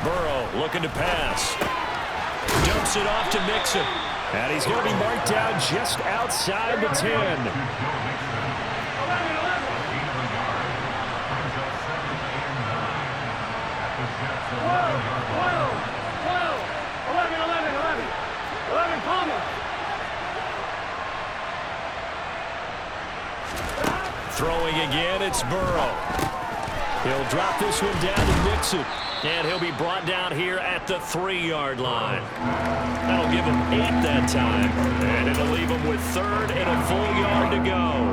Burrow looking to pass. Dumps it off to Mixon. And he's going to be marked down just outside the 10. Throwing again, it's Burrow. He'll drop this one down to Mixon. And he'll be brought down here at the 3-yard line. That'll give him 8 that time. And it'll leave him with 3rd and a full yard to go.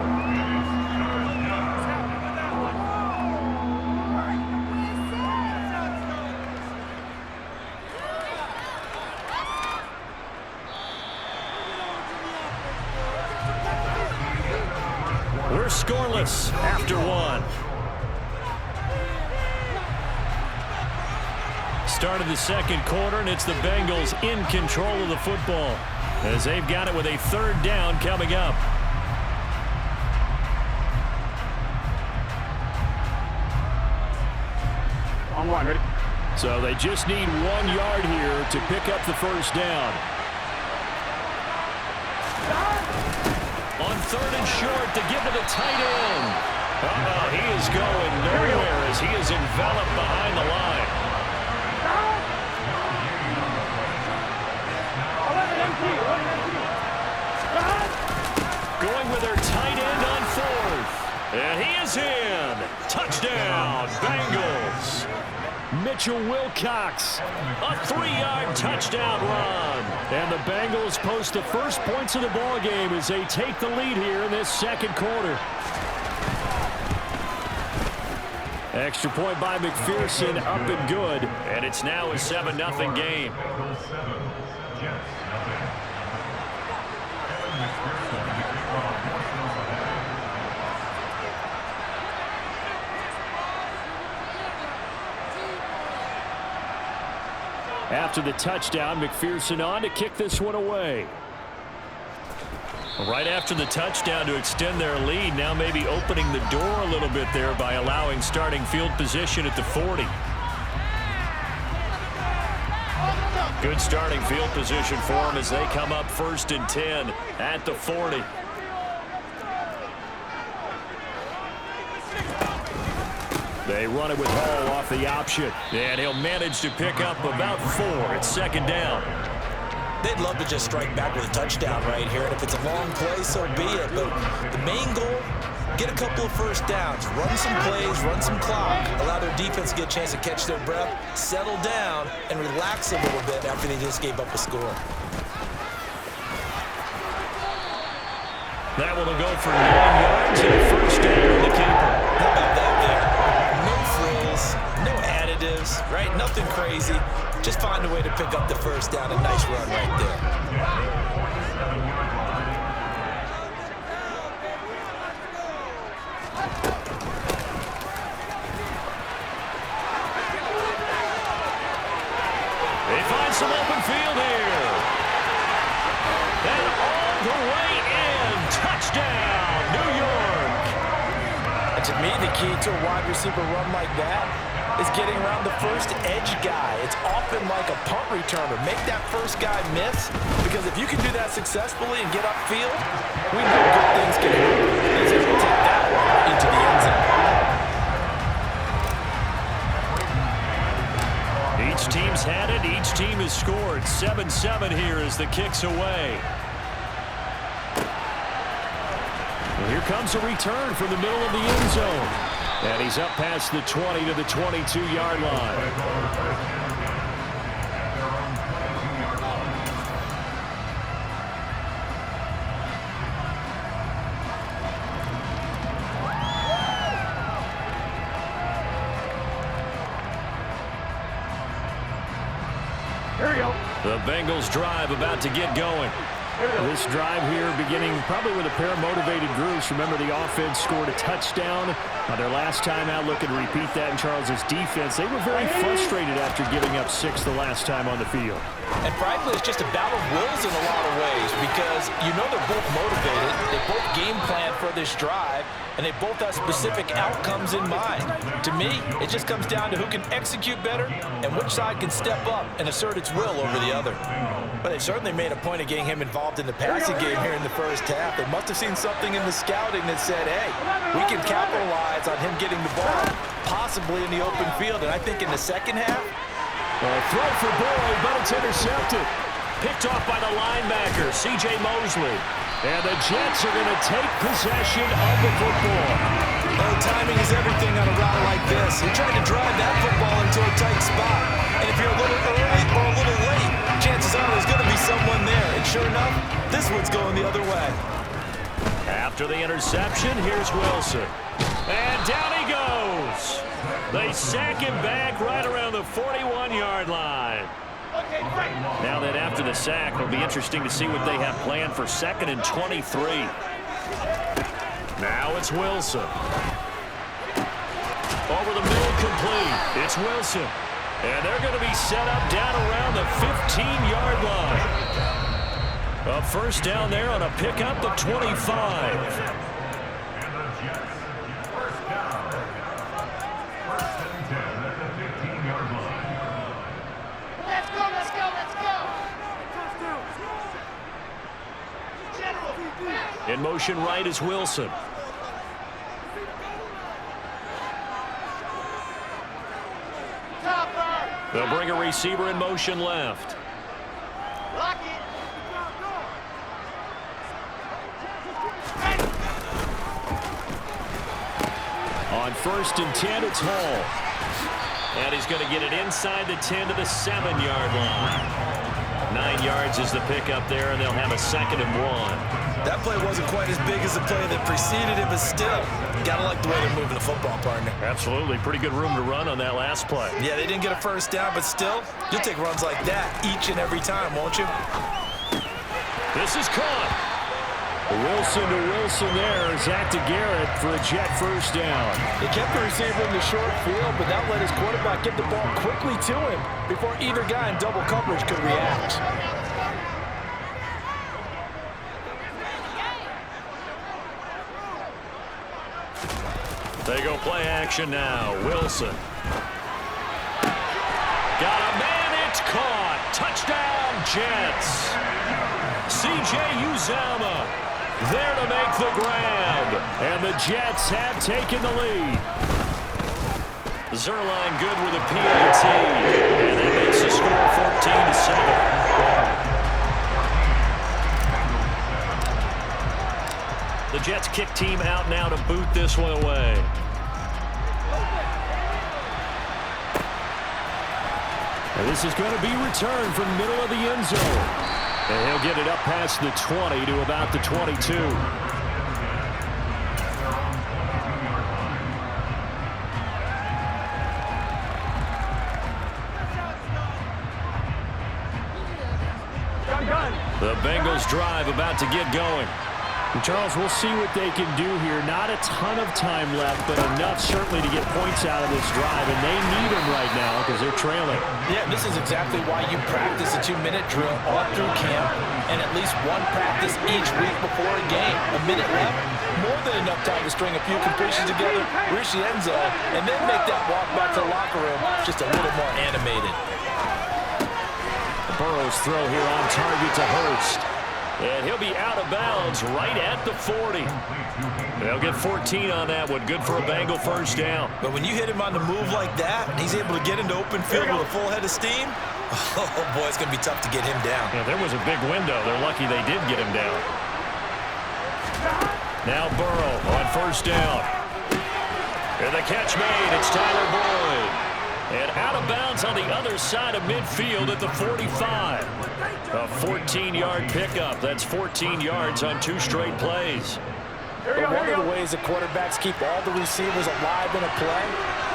We're scoreless after 1. Start of the second quarter, and it's the Bengals in control of the football as they've got it with a 3rd down coming up. On 1, ready? So they just need 1 yard here to pick up the 1st down. On 3rd and short to give to the tight end. He is going nowhere as he is enveloped behind the line. Going with their tight end on 4th. And he is in. Touchdown, Bengals. Mitchell Wilcox, a 3-yard touchdown run. And the Bengals post the first points of the ball game as they take the lead here in this second quarter. Extra point by McPherson, up and good. And it's now a 7-0 game. After the touchdown, McPherson on to kick this one away. Right after the touchdown to extend their lead, now maybe opening the door a little bit there by allowing starting field position at the 40. Good starting field position for them as they come up 1st and 10 at the 40. They run it with Hall off the option. And he'll manage to pick up about 4. It's 2nd down. They'd love to just strike back with a touchdown right here. And if it's a long play, so be it. But the main goal, get a couple of 1st downs. Run some plays, run some clock. Allow their defense to get a chance to catch their breath, settle down, and relax a little bit after they just gave up a score. That one will go for 9 yards and a 1st down on the keeper. How about that there? No frills, no additives, right? Nothing crazy. Just find a way to pick up the 1st down. A nice run right there. They find some open field here. And all the way in. Touchdown, New York. And to me, the key to a wide receiver run like that is getting around the first edge guy. It's often like a punt returner. Make that first guy miss, because if you can do that successfully and get upfield, we know good things can happen. He's able to take that one into the end zone. Each team's had it. Each team has scored. 7-7 here as the kick's away. Well, here comes a return from the middle of the end zone. And he's up past the 20 to the 22-yard line. Here we go. The Bengals drive about to get going. This drive here beginning probably with a pair of motivated groups. Remember, the offense scored a touchdown their last time out. Looking to repeat that in Charles's defense. They were very frustrated after giving up 6 the last time on the field. And frankly, it's just a battle of wills in a lot of ways, because you know they're both motivated. They both game plan for this drive, and they both have specific outcomes in mind. To me, it just comes down to who can execute better and which side can step up and assert its will over the other. But they certainly made a point of getting him involved in the passing game here in the first half. They must have seen something in the scouting that said, hey, we can capitalize on him getting the ball, possibly in the open field. And I think in the second half, throw for Boyd, but it's intercepted. Picked off by the linebacker, C.J. Mosley. And the Jets are going to take possession of the football. Well, timing is everything on a route like this. You're trying to drive that football into a tight spot. And if you're a little early or a little late, chances are there's going to be someone there. And sure enough, this one's going the other way. After the interception, here's Wilson. And down he goes. They sack him back right around the 41-yard line. Now that after the sack, it'll be interesting to see what they have planned for 2nd and 23. Now it's Wilson. Over the middle, complete. It's Wilson. And they're going to be set up down around the 15-yard line. A first down there on a pickup of 25. In motion right is Wilson. They'll bring a receiver in motion left. On 1st and 10, it's Hall. And he's going to get it inside the 10 to the 7-yard line. 9 yards is the pickup there, and they'll have a 2nd and 1. That play wasn't quite as big as the play that preceded it, but still, gotta like the way they're moving the football, partner. Absolutely. Pretty good room to run on that last play. Yeah, they didn't get a first down, but still, you'll take runs like that each and every time, won't you? This is caught. Wilson to Wilson there. Zach to Garrett for a Jet first down. They kept the receiver in the short field, but that let his quarterback get the ball quickly to him before either guy in double coverage could react. They go play action now. Wilson. Got a man. It's caught. Touchdown, Jets. C.J. Uzomah there to make the grab. And the Jets have taken the lead. Zerline good with a PAT. And that makes the score 14-7. The Jets kick team out now to boot this one away. And this is going to be returned from the middle of the end zone. And he'll get it up past the 20 to about the 22. The Bengals drive about to get going. Charles, we'll see what they can do here. Not a ton of time left, but enough certainly to get points out of this drive, and they need them right now because they're trailing. Yeah, this is exactly why you practice a 2-minute drill all through camp and at least one practice each week before a game. A minute left, more than enough time to string a few completions together, reach the end zone, and then make that walk back to the locker room just a little more animated. Burrow's throw here on target to Hurst. And he'll be out of bounds right at the 40. They'll get 14 on that one. Good for a Bengal first down. But when you hit him on the move like that, and he's able to get into open field with a full head of steam, oh, boy, it's going to be tough to get him down. Yeah, there was a big window. They're lucky they did get him down. Now Burrow on first down. And the catch made. It's Tyler Boyd. And out of bounds on the other side of midfield at the 45. A 14-yard pickup. That's 14 yards on 2 straight plays. But one of the ways the quarterbacks keep all the receivers alive in a play,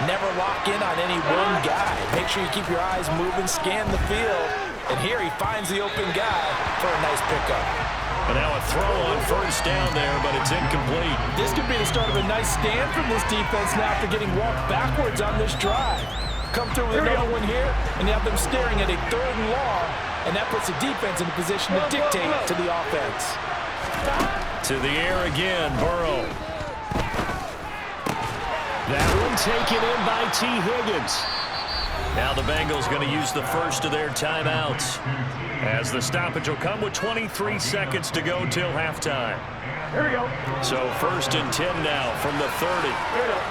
never lock in on any one guy. Make sure you keep your eyes moving, scan the field. And here he finds the open guy for a nice pickup. And now a throw on first down there, but it's incomplete. This could be the start of a nice stand from this defense now after getting walked backwards on this drive. Come through with another one here, and you have them staring at a 3rd and long, and that puts the defense in a position to dictate to the offense. To the air again, Burrow. That one taken in by T. Higgins. Now the Bengals going to use the first of their timeouts, as the stoppage will come with 23 seconds to go till halftime. Here we go. So 1st and 10 now from the 30. Here we go.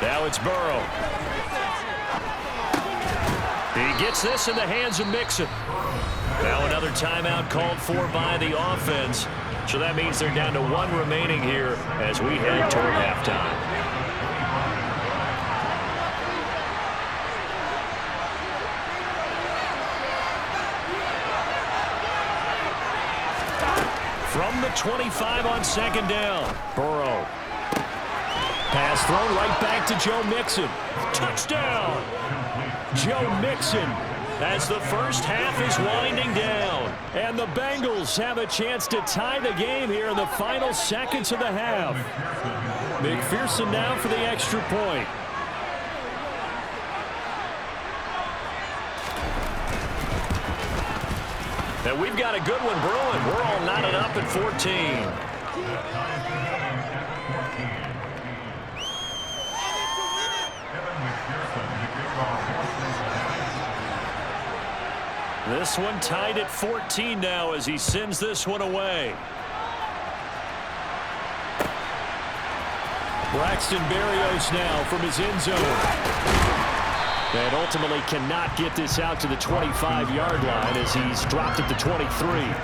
Now it's Burrow. He gets this in the hands of Mixon. Now another timeout called for by the offense. So that means they're down to 1 remaining here as we head toward halftime. From the 25 on 2nd down, Burrow. Pass thrown right back to Joe Mixon. Touchdown! Joe Mixon, as the first half is winding down. And the Bengals have a chance to tie the game here in the final seconds of the half. McPherson now for the extra point. And we've got a good one brewing. We're all knotted up at 14. This one tied at 14 now as he sends this one away. Braxton Berrios now from his end zone. And ultimately cannot get this out to the 25-yard line as he's dropped at the 23.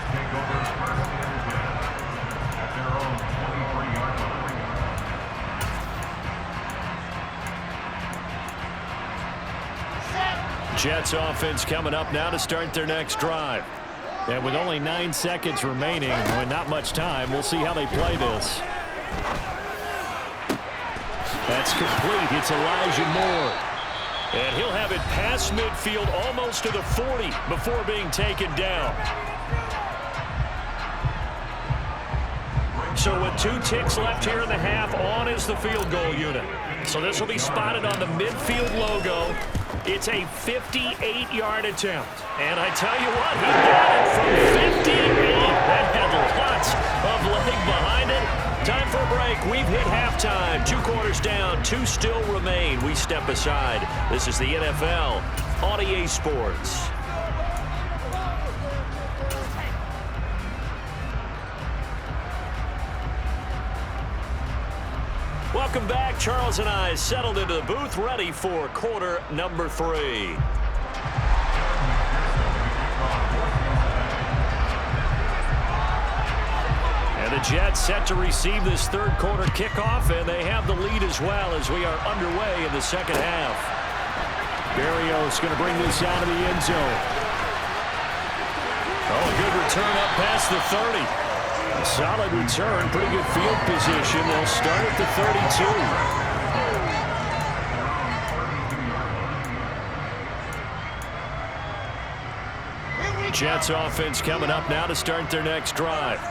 Jets offense coming up now to start their next drive. And with only 9 seconds remaining and not much time, we'll see how they play this. That's complete. It's Elijah Moore. And he'll have it past midfield almost to the 40 before being taken down. So with 2 ticks left here in the half, on is the field goal unit. So this will be spotted on the midfield logo. It's a 58-yard attempt. And I tell you what, he got it from 58. That had lots of leg behind it. Time for a break. We've hit halftime. 2 quarters down. 2 still remain. We step aside. This is the NFL on EA Sports. Welcome back. Charles and I settled into the booth, ready for quarter number 3. And the Jets set to receive this 3rd quarter kickoff, and they have the lead as well as we are underway in the 2nd half. Berrios going to bring this out of the end zone. Oh, a good return up past the 30. A solid return, pretty good field position. They'll start at the 32. Jets offense coming up now to start their next drive.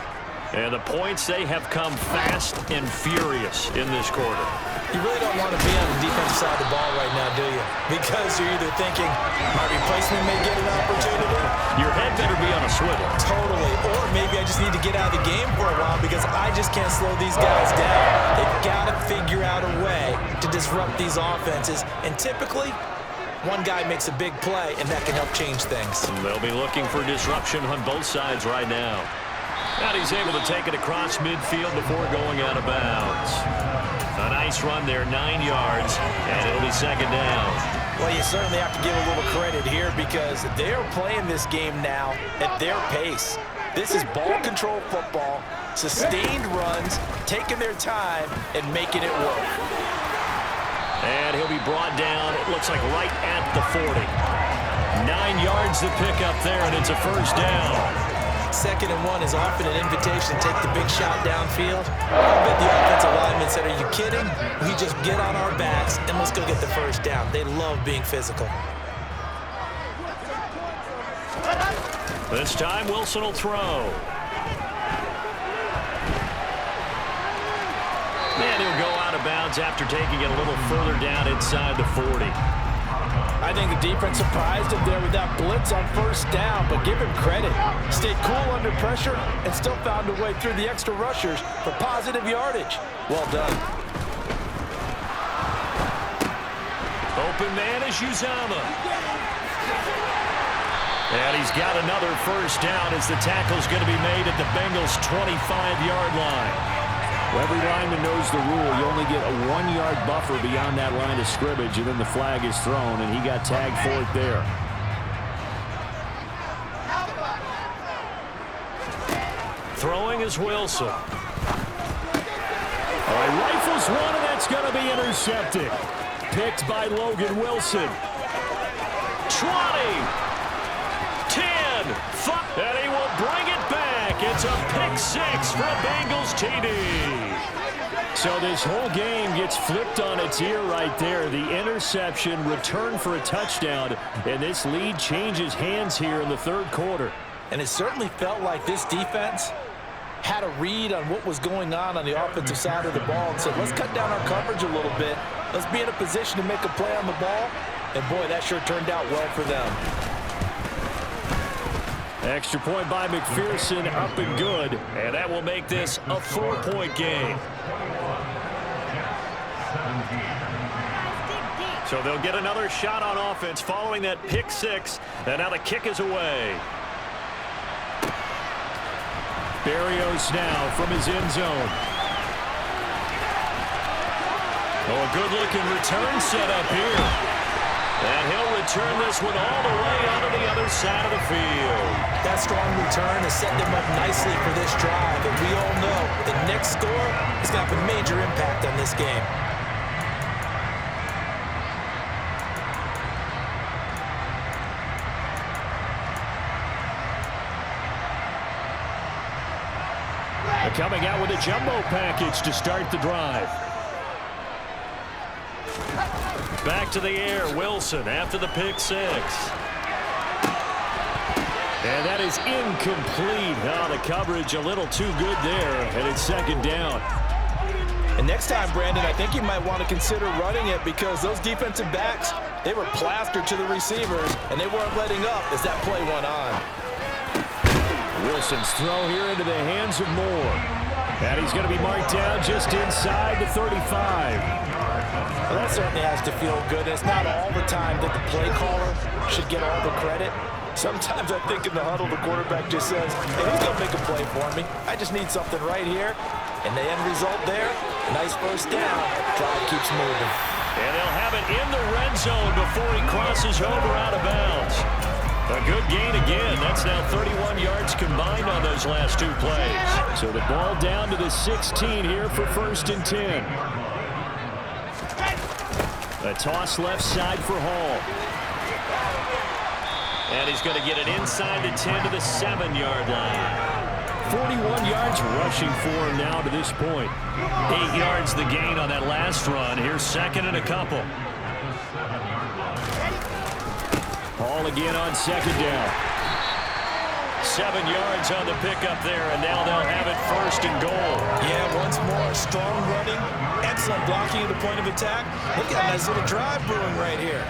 And the points, they have come fast and furious in this quarter. You really don't want to be on the defensive side of the ball right now, do you? Because you're either thinking, my replacement may get an opportunity. Your head better be on a swivel. Totally. Or maybe I just need to get out of the game for a while because I just can't slow these guys down. They've got to figure out a way to disrupt these offenses. And typically, one guy makes a big play, and that can help change things. And they'll be looking for disruption on both sides right now. And he's able to take it across midfield before going out of bounds. A nice run there, 9 yards, and it'll be 2nd down. Well, you certainly have to give a little credit here because they're playing this game now at their pace. This is ball control football, sustained runs, taking their time, and making it work. And he'll be brought down, it looks like right at the 40. 9 yards to pick up there, and it's a 1st down. 2nd and 1 is often an invitation to take the big shot downfield. I bet the offensive linemen said, are you kidding? We just get on our backs and let's go get the 1st down. They love being physical. This time Wilson will throw. And he'll go out of bounds after taking it a little further down inside the 40. I think the defense surprised him there with that blitz on first down, but give him credit. Stayed cool under pressure and still found a way through the extra rushers for positive yardage. Well done. Open man is Uzama. And he's got another first down as the tackle's going to be made at the Bengals' 25-yard line. Well, every lineman knows the rule. You only get a 1-yard buffer beyond that line of scrimmage, and then the flag is thrown, and he got tagged for it there. Throwing is Wilson. All right, rifles one, and that's going to be intercepted. Picked by Logan Wilson. 20, 10, 5, and he will bring it back. It's a pick six for a Bengals TD. So this whole game gets flipped on its ear right there. The interception, return for a touchdown, and this lead changes hands here in the third quarter. And it certainly felt like this defense had a read on what was going on the offensive side of the ball and said, let's cut down our coverage a little bit. Let's be in a position to make a play on the ball. And, boy, that sure turned out well for them. Extra point by McPherson, up and good. And that will make this a 4-point game. So they'll get another shot on offense following that pick six. And now the kick is away. Berrios now from his end zone. Oh, a good-looking return set up here. And he'll return this one all the way onto the other side of the field. That strong return has set them up nicely for this drive. And we all know the next score is going to have a major impact on this game. Coming out with a jumbo package to start the drive. Back to the air, Wilson after the pick six. And that is incomplete. Oh, the coverage a little too good there, and it's second down. And next time, Brandon, I think you might want to consider running it because those defensive backs, they were plastered to the receivers, and they weren't letting up as that play went on. Wilson's throw here into the hands of Moore. And he's going to be marked down just inside the 35. Well, that certainly has to feel good. It's not all the time that the play caller should get all the credit. Sometimes I think in the huddle, the quarterback just says, hey, who's going to make a play for me? I just need something right here. And the end result there, nice first down. Drive keeps moving. And they'll have it in the red zone before he crosses over out of bounds. A good gain again. That's now 31 yards combined on those last two plays. So the ball down to the 16 here for 1st and 10. A toss left side for Hall. And he's going to get it inside the 10 to the 7-yard line. 41 yards rushing for him now to this point. 8 yards the gain on that last run. Here's second and a couple. Hall again on second down. 7 yards on the pickup there, and now they'll have it 1st and goal. Yeah, once more, strong running, excellent blocking at the point of attack. Look at that nice little drive brewing right here.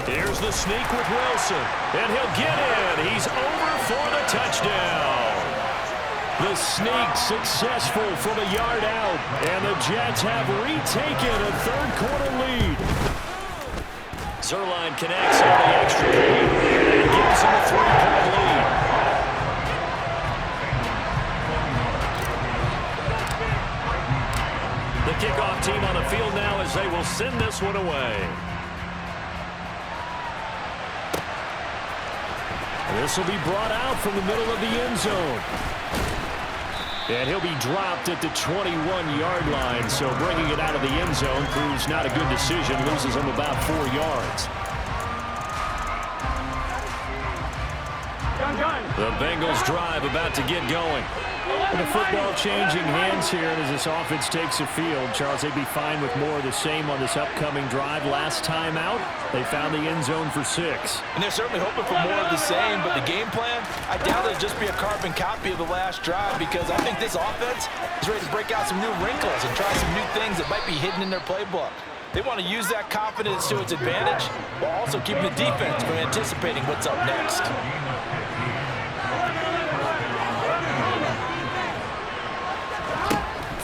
Here's the sneak with Wilson, and he'll get in. He's over for the touchdown. The sneak successful from a yard out, and the Jets have retaken a third-quarter lead. Zerline connects on the extra point, and it gives him a 3-point lead. The kickoff team on the field now as they will send this one away. This will be brought out from the middle of the end zone. And he'll be dropped at the 21-yard line, so bringing it out of the end zone proves not a good decision, loses him about 4 yards. The Bengals drive about to get going. And the football changing hands here, and as this offense takes the field, Charles, they'd be fine with more of the same on this upcoming drive. Last time out, they found the end zone for 6. And they're certainly hoping for more of the same, but the game plan, I doubt it'll just be a carbon copy of the last drive, because I think this offense is ready to break out some new wrinkles and try some new things that might be hidden in their playbook. They want to use that confidence to its advantage while also keeping the defense from anticipating what's up next.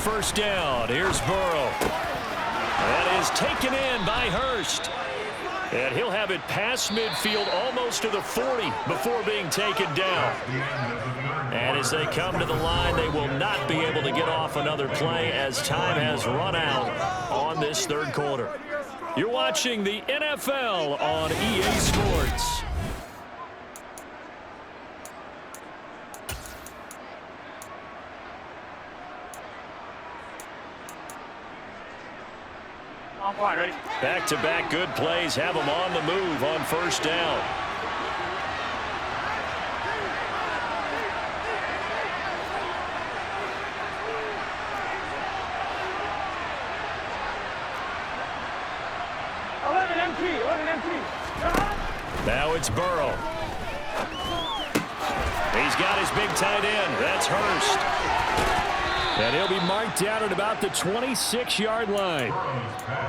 First down, here's Burrow. That is taken in by Hurst. And he'll have it past midfield almost to the 40 before being taken down. And as they come to the line, they will not be able to get off another play as time has run out on this third quarter. You're watching the NFL on EA Sports. Back-to-back good plays have them on the move on first down. Now it's Burrow. He's got his big tight end. That's Hurst. And he'll be marked down at about the 26-yard line.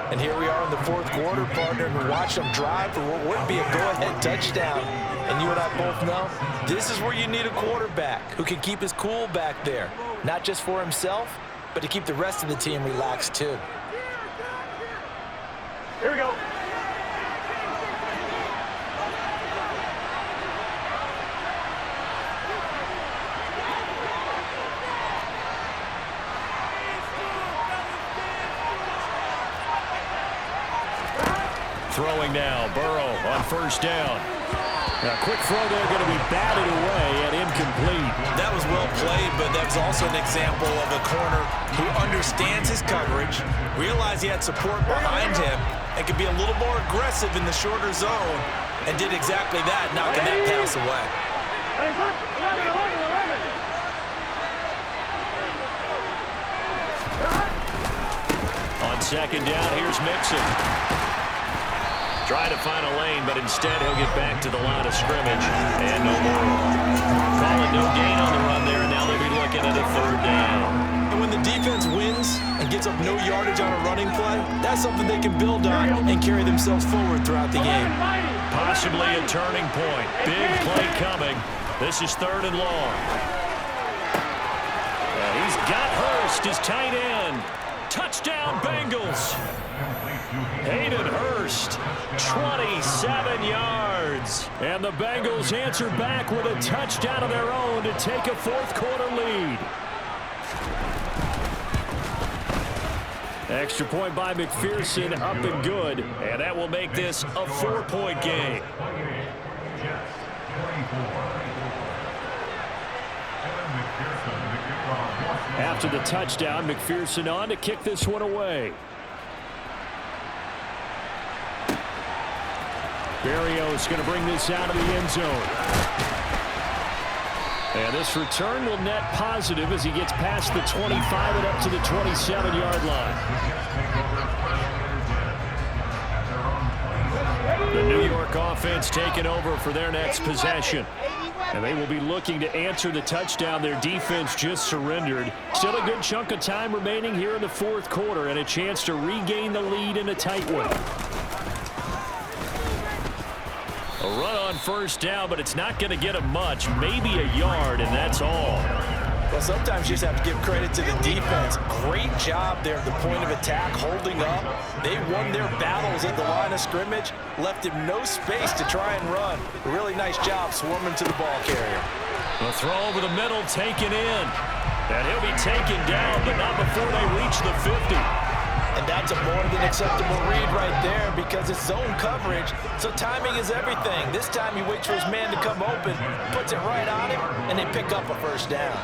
And here we are in the fourth quarter, partner, and watch them drive for what would be a go-ahead touchdown. And you and I both know this is where you need a quarterback who can keep his cool back there, not just for himself, but to keep the rest of the team relaxed too. Here we go. Throwing now, Burrow on first down. A quick throw there, going to be batted away and incomplete. That was well played, but that was also an example of a corner who understands his coverage, realized he had support behind him, and could be a little more aggressive in the shorter zone, and did exactly that, knocking that pass away. On second down, here's Mixon. Try to find a lane, but instead he'll get back to the line of scrimmage. And no more. Calling no gain on the run there, and now they'll be looking at a third down. And when the defense wins and gets up no yardage on a running play, that's something they can build on and carry themselves forward throughout the game. Possibly a turning point. Big play coming. This is third and long. And he's got Hurst, his tight end. Touchdown, Bengals. Hayden Hurst, 27 yards. And the Bengals answer back with a touchdown of their own to take a fourth quarter lead. Extra point by McPherson, up and good. And that will make this a 4-point game. After the touchdown, McPherson on to kick this one away. Berrios going to bring this out of the end zone. And this return will net positive as he gets past the 25 and up to the 27-yard line. The New York offense taking over for their next possession. And they will be looking to answer the touchdown their defense just surrendered. Still a good chunk of time remaining here in the fourth quarter and a chance to regain the lead in a tight one. A run on first down, but it's not going to get him much. Maybe a yard, and that's all. Well, sometimes you just have to give credit to the defense. Great job there at the point of attack, holding up. They won their battles at the line of scrimmage, left him no space to try and run. A really nice job swarming to the ball carrier. A throw over the middle, taken in. And he'll be taken down, but not before they reach the 50. And that's a more than acceptable read right there because it's zone coverage, so timing is everything. This time he waits for his man to come open, puts it right on him, and they pick up a first down.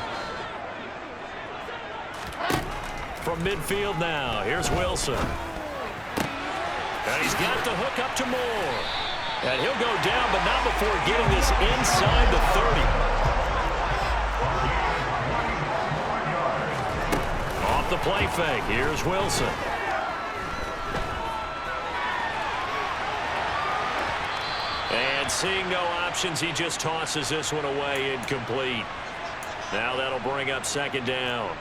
From midfield now, here's Wilson. And he's got the hook up to Moore. And he'll go down, but not before getting this inside the 30. the play fake. Here's Wilson. And seeing no options, he just tosses this one away incomplete. Now that'll bring up second down.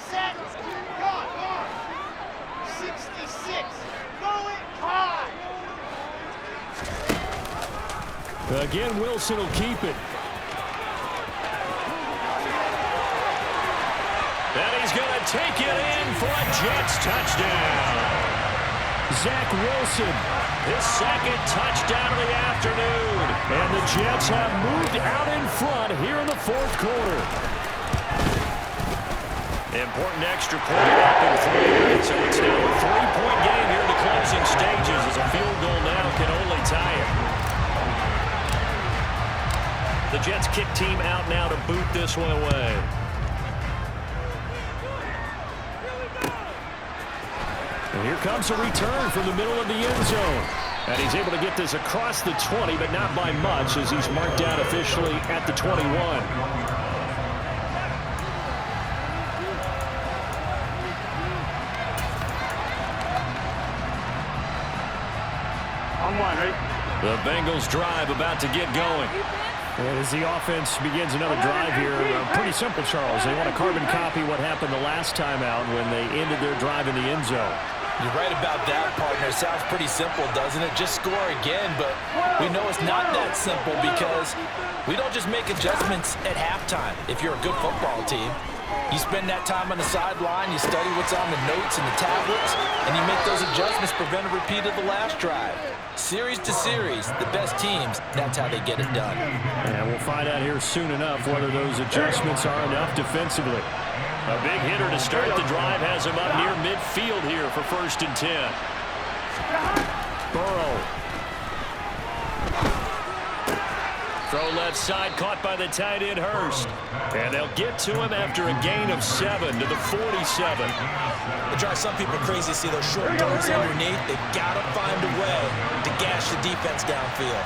Set. 66. Going high. Again, Wilson will keep it. And he's going to take it in for a Jets touchdown. Zach Wilson, His second touchdown of the afternoon. and the Jets have moved out in front here in the fourth quarter. Important extra point up in three. So it's now a 3-point game here in the closing stages as a field goal now can only tie it. The Jets kick team out now to boot this one away. And here comes a return from the middle of the end zone. And he's able to get this across the 20, but not by much as he's marked down officially at the 21. The Bengals drive about to get going. And as the offense begins another drive here, pretty simple, Charles. They want to carbon copy what happened the last time out when they ended their drive in the end zone. You're right about that, partner. Sounds pretty simple, doesn't it? Just score again, but we know it's not that simple because we don't just make adjustments at halftime. If you're a good football team, you spend that time on the sideline, you study what's on the notes and the tablets, and you make those adjustments, prevent a repeat of the last drive. Series to series, the best teams, that's how they get it done. And we'll find out here soon enough whether those adjustments are enough defensively. A big hitter to start the drive has him up near midfield here for 1st and 10. Burrow. Throw left side, caught by the tight end Hurst. And they'll get to him after a gain of 7 to the 47. It drives some people crazy to see those short throws underneath. They've got to find a way to gash the defense downfield.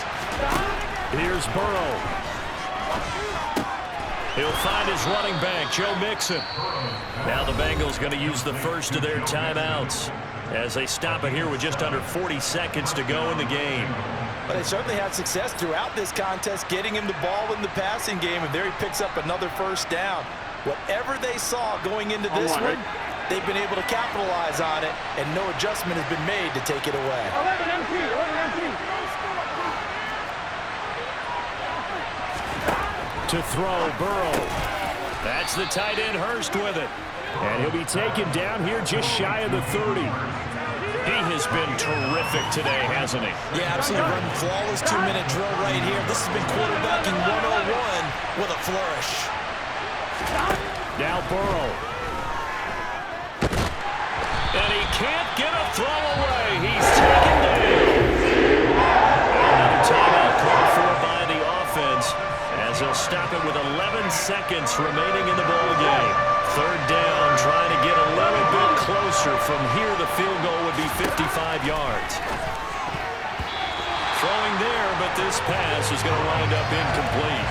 Here's Burrow. He'll find his running back, Joe Mixon. Now the Bengals going to use the first of their timeouts as they stop it here with just under 40 seconds to go in the game. But they certainly had success throughout this contest, getting him the ball in the passing game, and there he picks up another first down. Whatever they saw going into this one, they've been able to capitalize on it, and no adjustment has been made to take it away. To throw, Burrow. That's the tight end Hurst with it. And he'll be taken down here just shy of the 30. He has been terrific today, hasn't he? Yeah, absolutely running flawless 2-minute drill right here. This has been quarterbacking 101 with a flourish. Now Burrow. And he can't get a throw away. He's taken down. Another timeout called for by the offense as they'll stop it with 11 seconds remaining in the ball game. 3rd down, trying to get a little bit closer. From here, the field goal would be 55 yards. Throwing there, but this pass is going to wind up incomplete.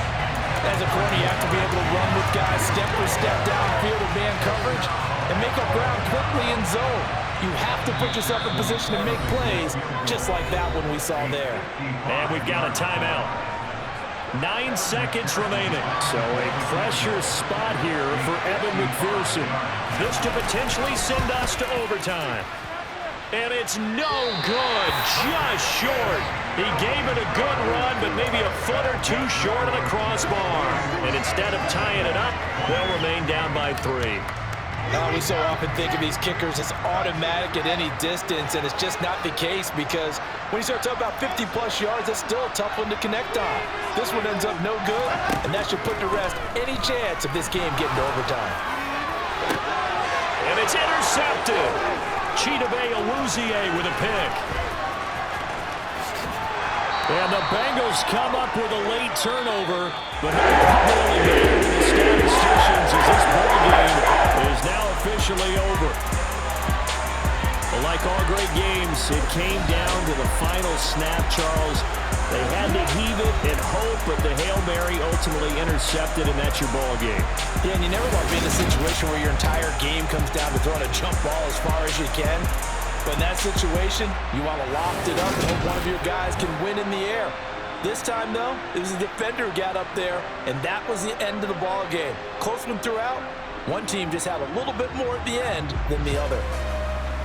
As a corner, you have to be able to run with guys step for step downfield of man coverage and make up ground quickly in zone. You have to put yourself in position to make plays, just like that one we saw there. And we've got a timeout. 9 seconds remaining. So a pressure spot here for Evan McPherson. This to potentially send us to overtime. And it's no good, just short. He gave it a good run, but maybe a foot or two short of the crossbar. And instead of tying it up, they'll remain down by 3. We so often think of these kickers as automatic at any distance, and it's just not the case because when you start talking about 50-plus yards, that's still a tough one to connect on. This one ends up no good, and that should put to rest any chance of this game getting to overtime. And it's intercepted. Chidobe Awuzie with a pick. And the Bengals come up with a late turnover, but probably better than the statisticians as this ball game is now officially over. The Like all great games, it came down to the final snap, Charles. They had to heave it and hope, but the Hail Mary ultimately intercepted, and that's your ball game. Yeah, and you never want to be in a situation where your entire game comes down to throwing a jump ball as far as you can. But in that situation, you want to loft it up and hope one of your guys can win in the air. This time, though, it was the defender who got up there, and that was the end of the ball game. Close one throughout. One team just had a little bit more at the end than the other.